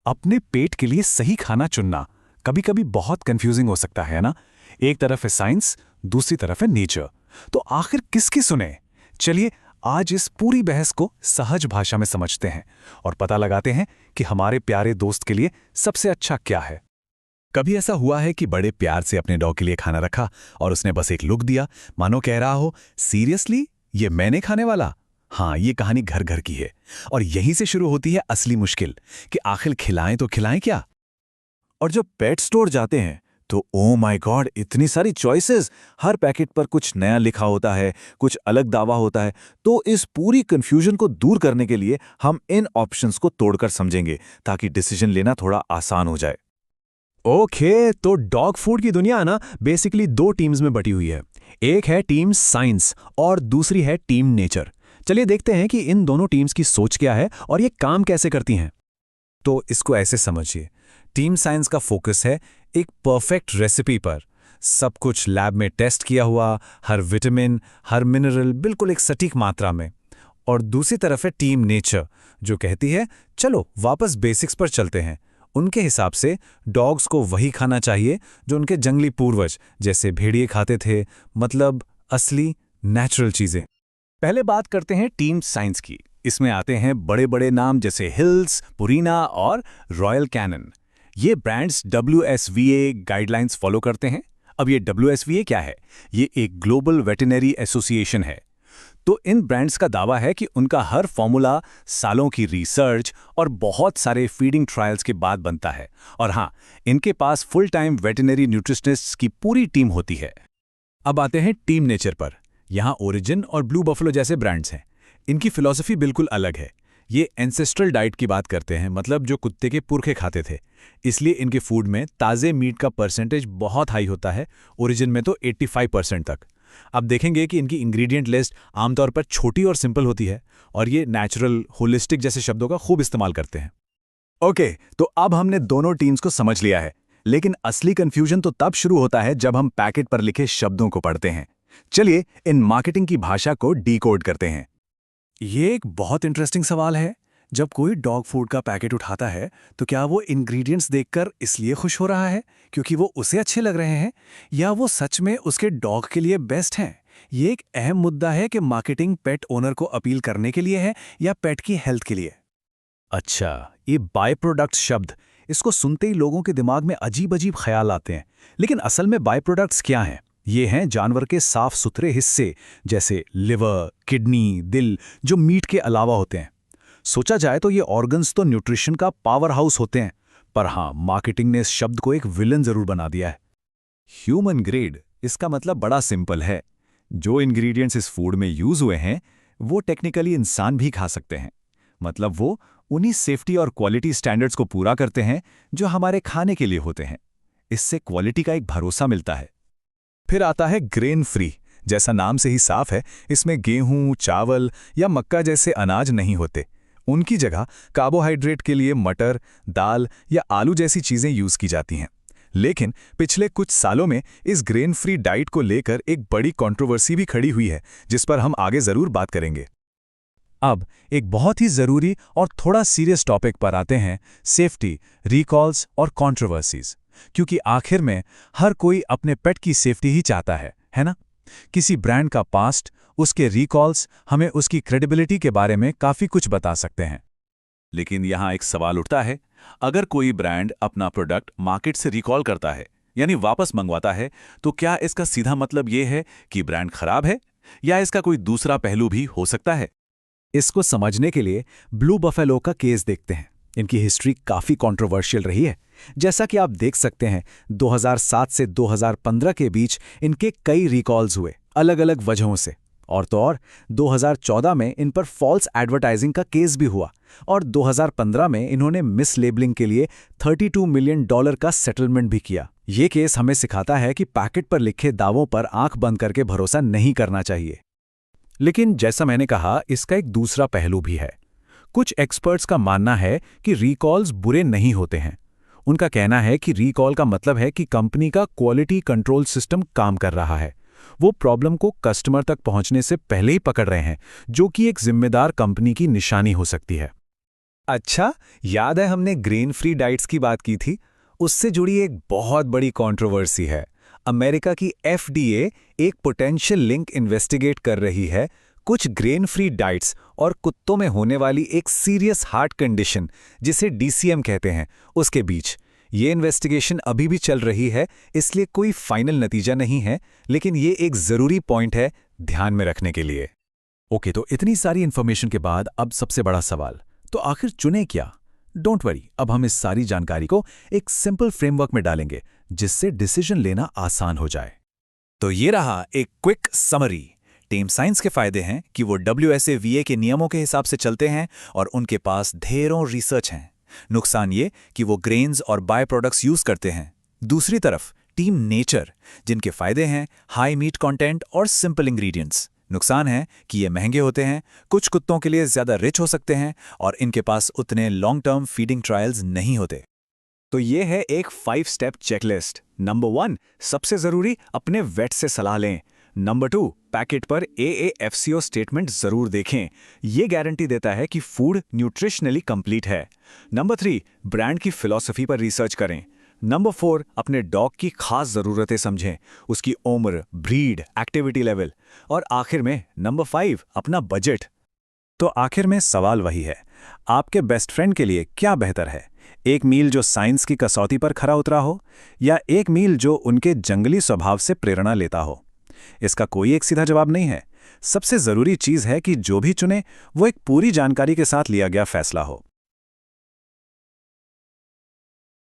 अपने पेट के लिए सही खाना चुनना कभी कभी बहुत कंफ्यूजिंग हो सकता है ना। एक तरफ है साइंस, दूसरी तरफ है नेचर। तो आखिर किसकी सुने? चलिए आज इस पूरी बहस को सहज भाषा में समझते हैं और पता लगाते हैं कि हमारे प्यारे दोस्त के लिए सबसे अच्छा क्या है। कभी ऐसा हुआ है कि बड़े प्यार से अपने डॉग के लिए खाना रखा और उसने बस एक लुक दिया, मानो कह रहा हो, सीरियसली ये मैंने खाने वाला? हाँ, ये कहानी घर घर की है। और यहीं से शुरू होती है असली मुश्किल कि आखिर खिलाएं तो खिलाएं क्या। और जब पेट स्टोर जाते हैं तो ओ माय गॉड, इतनी सारी चॉइसेस। हर पैकेट पर कुछ नया लिखा होता है, कुछ अलग दावा होता है। तो इस पूरी कंफ्यूजन को दूर करने के लिए हम इन ऑप्शंस को तोड़कर समझेंगे ताकि डिसीजन लेना थोड़ा आसान हो जाए। ओके, तो डॉग फूड की दुनिया ना बेसिकली दो टीम्स में बटी हुई है। एक है टीम साइंस और दूसरी है टीम नेचर। चलिए देखते हैं कि इन दोनों टीम्स की सोच क्या है और ये काम कैसे करती हैं। तो इसको ऐसे समझिए, टीम साइंस का फोकस है एक परफेक्ट रेसिपी पर। सब कुछ लैब में टेस्ट किया हुआ, हर विटामिन, हर मिनरल बिल्कुल एक सटीक मात्रा में। और दूसरी तरफ है टीम नेचर, जो कहती है चलो वापस बेसिक्स पर चलते हैं। उनके हिसाब से डॉग्स को वही खाना चाहिए जो उनके जंगली पूर्वज जैसे भेड़िए खाते थे, मतलब असली नेचुरल चीजें। पहले बात करते हैं टीम साइंस की। इसमें आते हैं बड़े बड़े नाम जैसे हिल्स, पुरीना और रॉयल कैनन। ये ब्रांड्स WSVA गाइडलाइंस फॉलो करते हैं। अब ये WSVA क्या है? ये एक ग्लोबल वेटरनरी एसोसिएशन है। तो इन ब्रांड्स का दावा है कि उनका हर फॉर्मूला सालों की रिसर्च और बहुत सारे फीडिंग ट्रायल्स के बाद बनता है। और हाँ, इनके पास फुल टाइम वेटरनरी न्यूट्रिशनिस्ट्स की पूरी टीम होती है। अब आते हैं टीम नेचर पर। यहाँ ओरिजिन और ब्लू बफलो जैसे ब्रांड्स हैं। इनकी फिलॉसफी बिल्कुल अलग है। ये एंसेस्ट्रल डाइट की बात करते हैं, मतलब जो कुत्ते के पुरखे खाते थे। इसलिए इनके फूड में ताज़े मीट का परसेंटेज बहुत हाई होता है, ओरिजिन में तो 85% तक। अब देखेंगे कि इनकी इंग्रेडिएंट लिस्ट आमतौर पर छोटी और सिंपल होती है और ये नेचुरल, होलिस्टिक जैसे शब्दों का खूब इस्तेमाल करते हैं। ओके, तो अब हमने दोनों टीम्स को समझ लिया है, लेकिन असली कंफ्यूजन तो तब शुरू होता है जब हम पैकेट पर लिखे शब्दों को पढ़ते हैं। चलिए इन मार्केटिंग की भाषा को डीकोड करते हैं। ये एक बहुत इंटरेस्टिंग सवाल है। जब कोई डॉग फूड का पैकेट उठाता है तो क्या वो इंग्रेडिएंट्स देखकर इसलिए खुश हो रहा है क्योंकि वो उसे अच्छे लग रहे हैं, या वो सच में उसके डॉग के लिए बेस्ट हैं? ये एक अहम मुद्दा है कि मार्केटिंग पेट ओनर को अपील करने के लिए है या पेट की हेल्थ के लिए। अच्छा, ये बाय प्रोडक्ट्स शब्द, इसको सुनते ही लोगों के दिमाग में अजीब अजीब ख्याल आते हैं। लेकिन असल में बाय प्रोडक्ट्स क्या हैं? ये हैं जानवर के साफ सुथरे हिस्से, जैसे लिवर, किडनी, दिल, जो मीट के अलावा होते हैं। सोचा जाए तो ये ऑर्गन्स तो न्यूट्रिशन का पावर हाउस होते हैं, पर हाँ, मार्केटिंग ने इस शब्द को एक विलन जरूर बना दिया है। ह्यूमन ग्रेड, इसका मतलब बड़ा सिंपल है। जो इंग्रेडिएंट्स इस फूड में यूज हुए हैं वो टेक्निकली इंसान भी खा सकते हैं। मतलब वो उन्हीं सेफ्टी और क्वालिटी स्टैंडर्ड्स को पूरा करते हैं जो हमारे खाने के लिए होते हैं। इससे क्वालिटी का एक भरोसा मिलता है। फिर आता है ग्रेन फ्री। जैसा नाम से ही साफ है, इसमें गेहूं, चावल या मक्का जैसे अनाज नहीं होते। उनकी जगह कार्बोहाइड्रेट के लिए मटर, दाल या आलू जैसी चीजें यूज की जाती हैं। लेकिन पिछले कुछ सालों में इस ग्रेन फ्री डाइट को लेकर एक बड़ी कंट्रोवर्सी भी खड़ी हुई है, जिस पर हम आगे जरूर बात करेंगे। अब एक बहुत ही जरूरी और थोड़ा सीरियस टॉपिक पर आते हैं, सेफ्टी, रिकॉल्स और कंट्रोवर्सीज। क्योंकि आखिर में हर कोई अपने पेट की सेफ्टी ही चाहता है ना? किसी ब्रांड का पास्ट, उसके रिकॉल्स हमें उसकी क्रेडिबिलिटी के बारे में काफी कुछ बता सकते हैं। लेकिन यहाँ एक सवाल उठता है, अगर कोई ब्रांड अपना प्रोडक्ट मार्केट से रिकॉल करता है, यानी वापस मंगवाता है, तो क्या इसका सीधा मतलब ये है कि ब्रांड खराब है, या इसका कोई दूसरा पहलू भी हो सकता है? इसको समझने के लिए ब्लू बफेलो का केस देखते हैं। इनकी हिस्ट्री काफी कंट्रोवर्शियल रही है। जैसा कि आप देख सकते हैं, 2007 से 2015 के बीच इनके कई रिकॉल्स हुए, अलग अलग वजहों से। और तो और 2014 में इन पर फॉल्स एडवर्टाइजिंग का केस भी हुआ, और 2015 में इन्होंने मिसलेबलिंग के लिए $32 मिलियन का सेटलमेंट भी किया। ये केस हमें सिखाता है कि पैकेट पर लिखे दावों पर आंख बंद करके भरोसा नहीं करना चाहिए। लेकिन जैसा मैंने कहा, इसका एक दूसरा पहलू भी है। कुछ एक्सपर्ट्स का मानना है कि रिकॉल्स बुरे नहीं होते हैं। उनका कहना है कि रिकॉल का मतलब है कि कंपनी का क्वालिटी कंट्रोल सिस्टम काम कर रहा है। वो प्रॉब्लम को कस्टमर तक पहुंचने से पहले ही पकड़ रहे हैं, जो कि एक जिम्मेदार कंपनी की निशानी हो सकती है। अच्छा, याद है हमने ग्रेन फ्री डाइट्स की बात की थी? उससे जुड़ी एक बहुत बड़ी कंट्रोवर्सी है। अमेरिका की FDA एक पोटेंशियल लिंक इन्वेस्टिगेट कर रही है कुछ ग्रेन फ्री डाइट्स और कुत्तों में होने वाली एक सीरियस हार्ट कंडीशन जिसे DCM कहते हैं उसके बीच। ये इन्वेस्टिगेशन अभी भी चल रही है, इसलिए कोई फाइनल नतीजा नहीं है, लेकिन ये एक ज़रूरी पॉइंट है ध्यान में रखने के लिए। ओके, तो इतनी सारी इन्फॉर्मेशन के बाद अब सबसे बड़ा सवाल, तो आखिर चुने क्या? डोंट वरी, अब हम इस सारी जानकारी को एक सिंपल फ्रेमवर्क में डालेंगे जिससे डिसीजन लेना आसान हो जाए। तो ये रहा एक क्विक समरी। टीम साइंस के फायदे हैं कि वो WSAVA के नियमों के हिसाब से चलते हैं और उनके पास ढेरों रिसर्च हैं। नुकसान ये कि वो ग्रेन्स और बाय प्रोडक्ट्स यूज करते हैं। दूसरी तरफ टीम नेचर, जिनके फायदे हैं हाई मीट कंटेंट और सिंपल इंग्रेडिएंट्स। नुकसान है कि ये महंगे होते हैं, कुछ कुत्तों के लिए ज़्यादा रिच हो सकते हैं और इनके पास उतने लॉन्ग टर्म फीडिंग ट्रायल्स नहीं होते। तो ये है एक 5 स्टेप चेकलिस्ट। नंबर 1, सबसे ज़रूरी अपने वेट से सलाह लें। नंबर 2, पैकेट पर AAFCO स्टेटमेंट ज़रूर देखें, ये गारंटी देता है कि फूड न्यूट्रिशनली कंप्लीट है। नंबर 3, ब्रांड की फिलॉसफी पर रिसर्च करें। नंबर 4, अपने डॉग की खास ज़रूरतें समझें, उसकी उम्र, ब्रीड, एक्टिविटी लेवल। और आखिर में नंबर 5, अपना बजट। तो आखिर में सवाल वही है, आपके बेस्ट फ्रेंड के लिए क्या बेहतर है? एक मील जो साइंस की कसौटी पर खरा उतरा हो, या एक मील जो उनके जंगली स्वभाव से प्रेरणा लेता हो? इसका कोई एक सीधा जवाब नहीं है। सबसे ज़रूरी चीज़ है कि जो भी चुने वो एक पूरी जानकारी के साथ लिया गया फैसला हो।